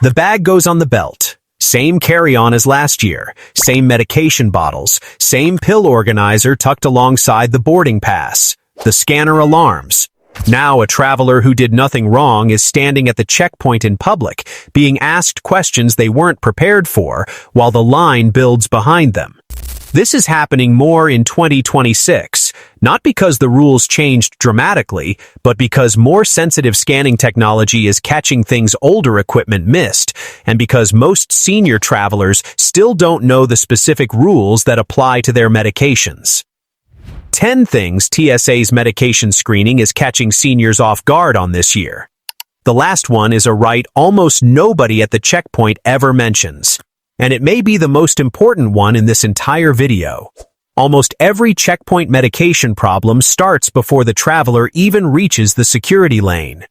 The bag goes on the belt. Same carry-on as last year, same medication bottles, same pill organizer tucked alongside the boarding pass. The scanner alarms. Now a traveler who did nothing wrong is standing at the checkpoint in public, being asked questions they weren't prepared for, while the line builds behind them. This is happening more in 2026, not because the rules changed dramatically, but because more sensitive scanning technology is catching things older equipment missed, and because most senior travelers still don't know the specific rules that apply to their medications. 10 things TSA's medication screening is catching seniors off guard on this year. The last one is a right almost nobody at the checkpoint ever mentions, and it may be the most important one in this entire video. Almost every checkpoint medication problem starts before the traveler even reaches the security lane,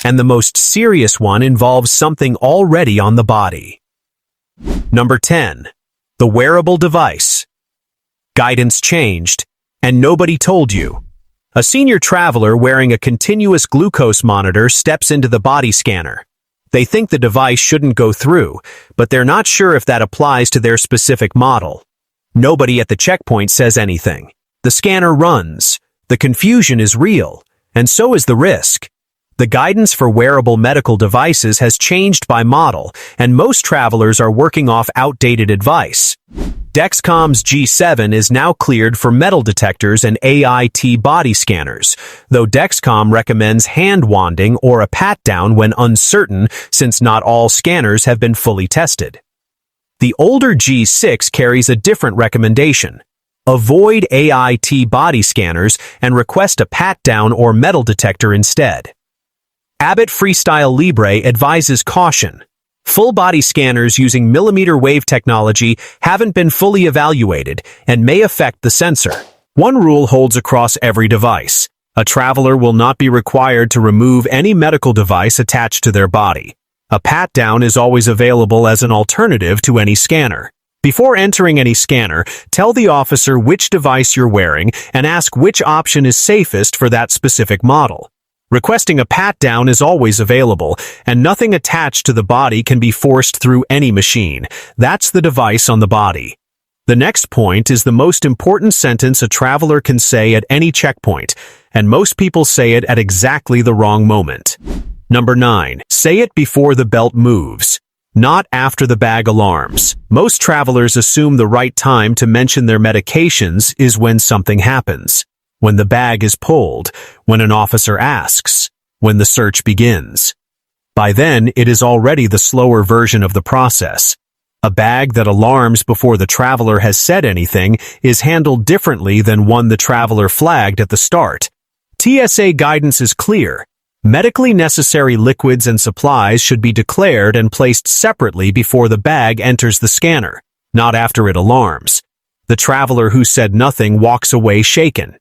and the most serious one involves something already on the body. Number 10. The wearable device. Guidance changed, and nobody told you. A senior traveler wearing a continuous glucose monitor steps into the body scanner. They think the device shouldn't go through, but they're not sure if that applies to their specific model. Nobody at the checkpoint says anything. The scanner runs. The confusion is real, and so is the risk. The guidance for wearable medical devices has changed by model, and most travelers are working off outdated advice. Dexcom's G7 is now cleared for metal detectors and AIT body scanners, though Dexcom recommends hand wanding or a pat-down when uncertain, since not all scanners have been fully tested. The older G6 carries a different recommendation. Avoid AIT body scanners and request a pat-down or metal detector instead. Abbott Freestyle Libre advises caution. Full-body scanners using millimeter wave technology haven't been fully evaluated and may affect the sensor. One rule holds across every device. A traveler will not be required to remove any medical device attached to their body. A pat-down is always available as an alternative to any scanner. Before entering any scanner, tell the officer which device you're wearing and ask which option is safest for that specific model. Requesting a pat-down is always available, and nothing attached to the body can be forced through any machine. That's the device on the body. The next point is the most important sentence a traveler can say at any checkpoint, and most people say it at exactly the wrong moment. Number 9. Say it before the belt moves, not after the bag alarms. Most travelers assume the right time to mention their medications is when something happens. When the bag is pulled, when an officer asks, when the search begins. By then, it is already the slower version of the process. A bag that alarms before the traveler has said anything is handled differently than one the traveler flagged at the start. TSA guidance is clear. Medically necessary liquids and supplies should be declared and placed separately before the bag enters the scanner, not after it alarms. The traveler who said nothing walks away shaken.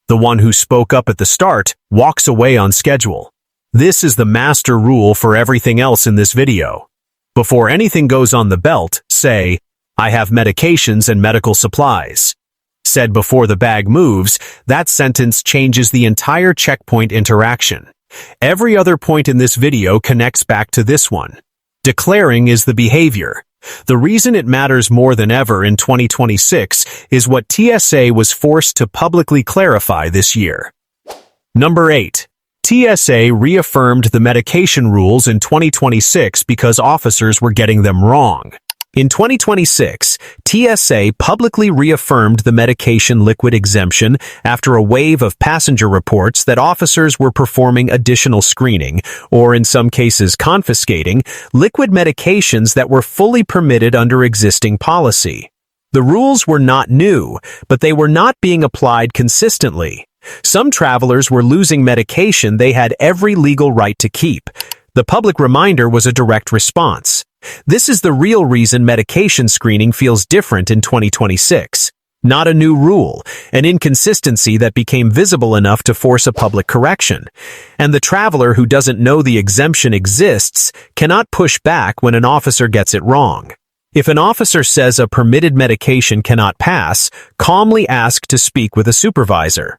The one who spoke up at the start walks away on schedule. This is the master rule for everything else in this video. Before anything goes on the belt, say, "I have medications and medical supplies." Said before the bag moves, that sentence changes the entire checkpoint interaction. Every other point in this video connects back to this one. Declaring is the behavior. The reason it matters more than ever in 2026 is what TSA was forced to publicly clarify this year. Number 8. TSA reaffirmed the medication rules in 2026 because officers were getting them wrong. In 2026, TSA publicly reaffirmed the medication liquid exemption after a wave of passenger reports that officers were performing additional screening, or in some cases confiscating, liquid medications that were fully permitted under existing policy. The rules were not new, but they were not being applied consistently. Some travelers were losing medication they had every legal right to keep. The public reminder was a direct response. This is the real reason medication screening feels different in 2026. Not a new rule, an inconsistency that became visible enough to force a public correction. And the traveler who doesn't know the exemption exists cannot push back when an officer gets it wrong. If an officer says a permitted medication cannot pass, calmly ask to speak with a supervisor.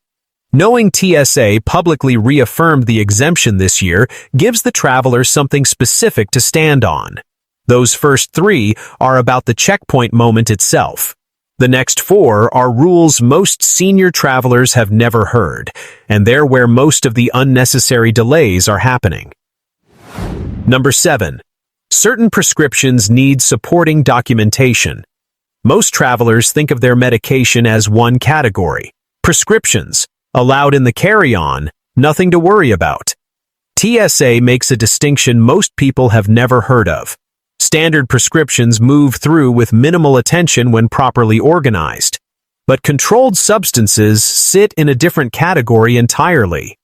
Knowing TSA publicly reaffirmed the exemption this year gives the traveler something specific to stand on. Those first 3 are about the checkpoint moment itself. The next 4 are rules most senior travelers have never heard, and they're where most of the unnecessary delays are happening. Number 7. Certain prescriptions need supporting documentation. Most travelers think of their medication as one category. Prescriptions, allowed in the carry-on, nothing to worry about. TSA makes a distinction most people have never heard of. Standard prescriptions move through with minimal attention when properly organized. But controlled substances sit in a different category entirely.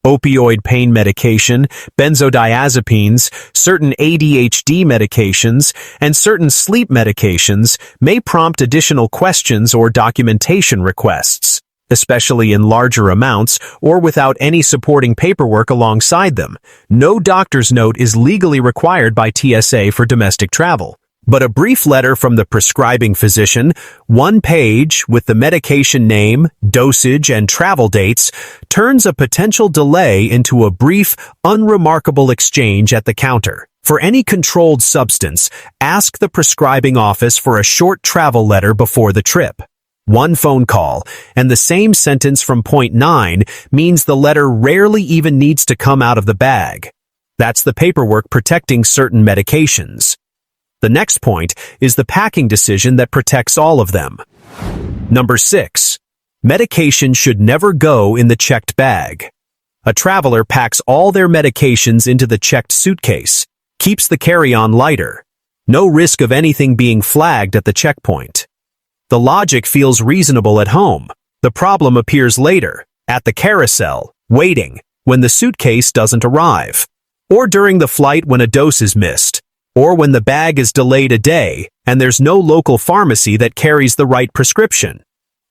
Opioid pain medication, benzodiazepines, certain ADHD medications, and certain sleep medications may prompt additional questions or documentation requests, especially in larger amounts or without any supporting paperwork alongside them. No doctor's note is legally required by TSA for domestic travel. But a brief letter from the prescribing physician, 1 page with the medication name, dosage, and travel dates, turns a potential delay into a brief, unremarkable exchange at the counter. For any controlled substance, ask the prescribing office for a short travel letter before the trip. 1 phone call, and the same sentence from point 9 means the letter rarely even needs to come out of the bag. That's the paperwork protecting certain medications. The next point is the packing decision that protects all of them. Number 6. Medication should never go in the checked bag. A traveler packs all their medications into the checked suitcase, keeps the carry-on lighter. No risk of anything being flagged at the checkpoint. The logic feels reasonable at home. The problem appears later, at the carousel, waiting, when the suitcase doesn't arrive. Or during the flight when a dose is missed. Or when the bag is delayed a day and there's no local pharmacy that carries the right prescription.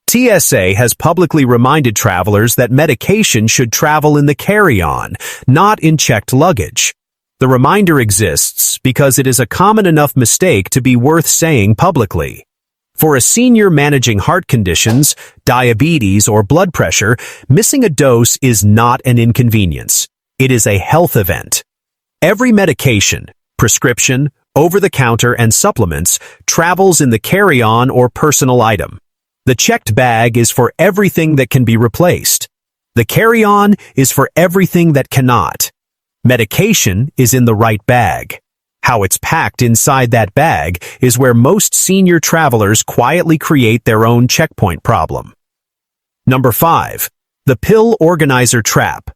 TSA has publicly reminded travelers that medication should travel in the carry-on, not in checked luggage. The reminder exists because it is a common enough mistake to be worth saying publicly. For a senior managing heart conditions, diabetes, or blood pressure, missing a dose is not an inconvenience. It is a health event. Every medication, prescription, over-the-counter, and supplements travels in the carry-on or personal item. The checked bag is for everything that can be replaced. The carry-on is for everything that cannot. Medication is in the right bag. How it's packed inside that bag is where most senior travelers quietly create their own checkpoint problem. Number 5. The pill organizer trap.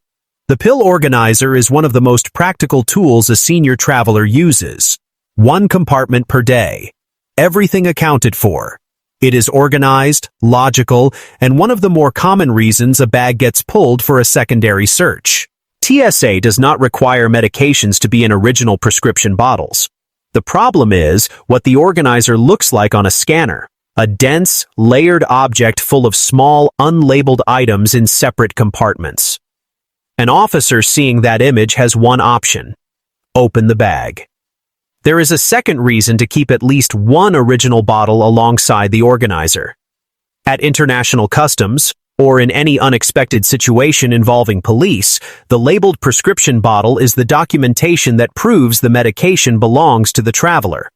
The pill organizer is one of the most practical tools a senior traveler uses. 1 compartment per day. Everything accounted for. It is organized, logical, and one of the more common reasons a bag gets pulled for a secondary search. TSA does not require medications to be in original prescription bottles. The problem is what the organizer looks like on a scanner. A dense, layered object full of small, unlabeled items in separate compartments. An officer seeing that image has one option: open the bag. There is a second reason to keep at least 1 original bottle alongside the organizer. At international customs, or in any unexpected situation involving police, the labeled prescription bottle is the documentation that proves the medication belongs to the traveler.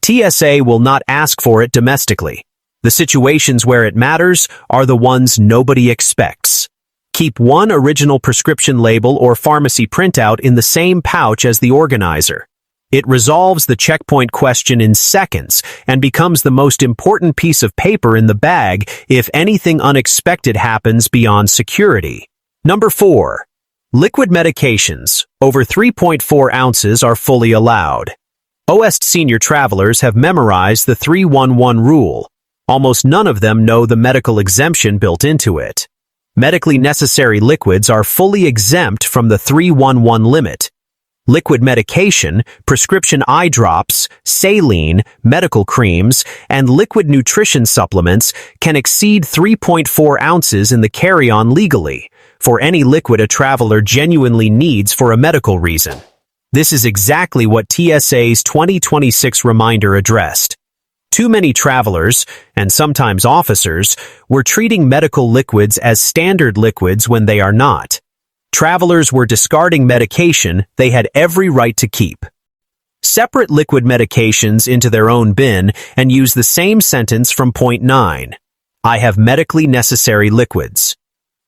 TSA will not ask for it domestically. The situations where it matters are the ones nobody expects. Keep 1 original prescription label or pharmacy printout in the same pouch as the organizer. It resolves the checkpoint question in seconds and becomes the most important piece of paper in the bag if anything unexpected happens beyond security. Number 4. Liquid medications, over 3.4 ounces, are fully allowed. Most senior travelers have memorized the 311 rule. Almost none of them know the medical exemption built into it. Medically necessary liquids are fully exempt from the 311 limit. Liquid medication, prescription eye drops, saline, medical creams, and liquid nutrition supplements can exceed 3.4 ounces in the carry-on legally, for any liquid a traveler genuinely needs for a medical reason. This is exactly what TSA's 2026 reminder addressed. Too many travelers, and sometimes officers, were treating medical liquids as standard liquids when they are not. Travelers were discarding medication they had every right to keep. Separate liquid medications into their own bin and use the same sentence from point 9. I have medically necessary liquids.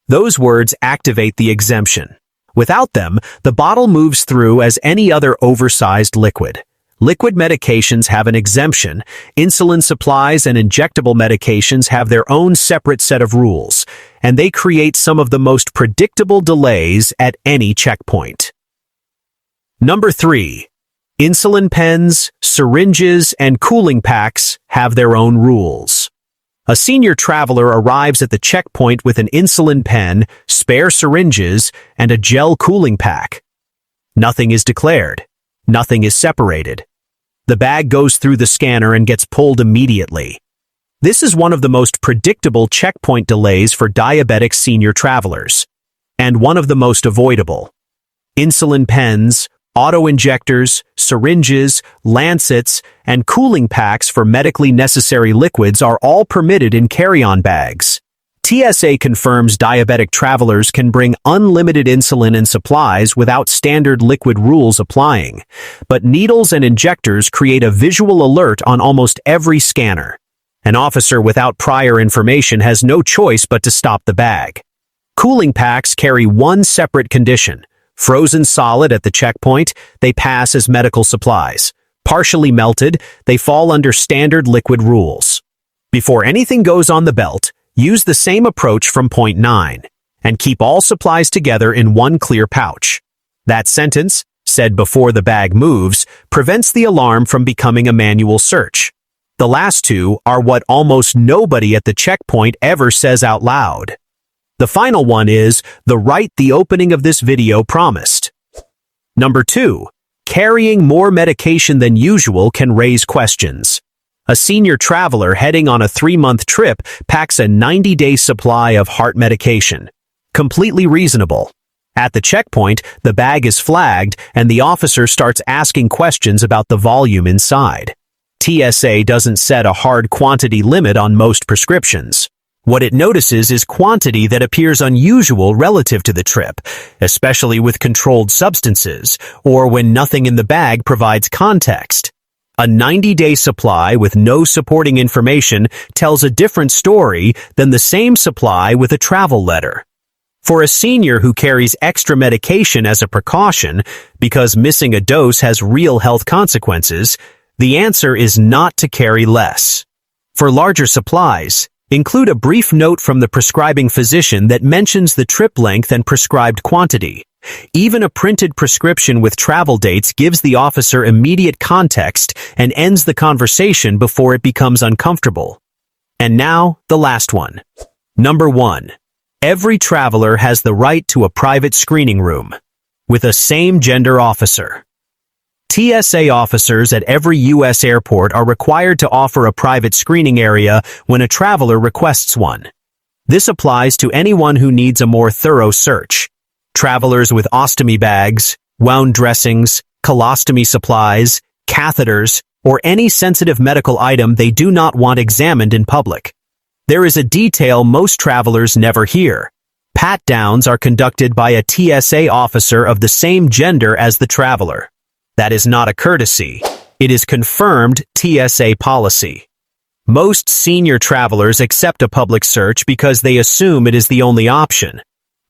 Those words activate the exemption. Without them, the bottle moves through as any other oversized liquid. Liquid medications have an exemption. Insulin supplies and injectable medications have their own separate set of rules, and they create some of the most predictable delays at any checkpoint. Number 3. Insulin pens, syringes, and cooling packs have their own rules. A senior traveler arrives at the checkpoint with an insulin pen, spare syringes, and a gel cooling pack. Nothing is declared. Nothing is separated. The bag goes through the scanner and gets pulled immediately. This is one of the most predictable checkpoint delays for diabetic senior travelers, and one of the most avoidable. Insulin pens, auto-injectors, syringes, lancets, and cooling packs for medically necessary liquids are all permitted in carry-on bags. TSA confirms diabetic travelers can bring unlimited insulin and supplies without standard liquid rules applying, but needles and injectors create a visual alert on almost every scanner. An officer without prior information has no choice but to stop the bag. Cooling packs carry one separate condition. Frozen solid at the checkpoint, they pass as medical supplies. Partially melted, they fall under standard liquid rules. Before anything goes on the belt, use the same approach from point 9, and keep all supplies together in one clear pouch. That sentence, said before the bag moves, prevents the alarm from becoming a manual search. The last two are what almost nobody at the checkpoint ever says out loud. The final one is the right the opening of this video promised. Number 2. Carrying more medication than usual can raise questions. A senior traveler heading on a 3-month trip packs a 90-day supply of heart medication. Completely reasonable. At the checkpoint, the bag is flagged and the officer starts asking questions about the volume inside. TSA doesn't set a hard quantity limit on most prescriptions. What it notices is quantity that appears unusual relative to the trip, especially with controlled substances, or when nothing in the bag provides context. A 90-day supply with no supporting information tells a different story than the same supply with a travel letter. For a senior who carries extra medication as a precaution because missing a dose has real health consequences, the answer is not to carry less. For larger supplies, include a brief note from the prescribing physician that mentions the trip length and prescribed quantity. Even a printed prescription with travel dates gives the officer immediate context and ends the conversation before it becomes uncomfortable. And now, the last one. Number 1. Every traveler has the right to a private screening room with a same-gender officer. TSA officers at every U.S. airport are required to offer a private screening area when a traveler requests one. This applies to anyone who needs a more thorough search. Travelers with ostomy bags, wound dressings, colostomy supplies, catheters, or any sensitive medical item they do not want examined in public. There is a detail most travelers never hear. Pat-downs are conducted by a TSA officer of the same gender as the traveler. That is not a courtesy. It is confirmed TSA policy. Most senior travelers accept a public search because they assume it is the only option.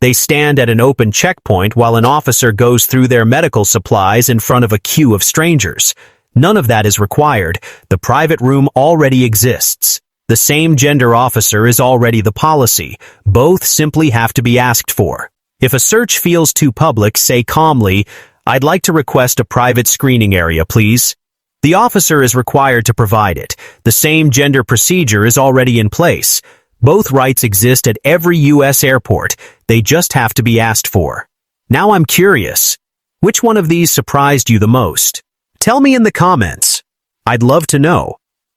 They stand at an open checkpoint while an officer goes through their medical supplies in front of a queue of strangers. None of that is required. The private room already exists. The same gender officer is already the policy. Both simply have to be asked for. If a search feels too public, say calmly, "I'd like to request a private screening area, please." The officer is required to provide it. The same gender procedure is already in place. Both rights exist at every U.S. airport. They just have to be asked for. Now I'm curious. Which one of these surprised you the most? Tell me in the comments. I'd love to know.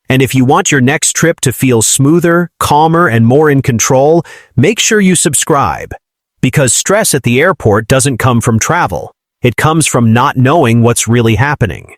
And if you want your next trip to feel smoother, calmer, and more in control, make sure you subscribe. Because stress at the airport doesn't come from travel. It comes from not knowing what's really happening.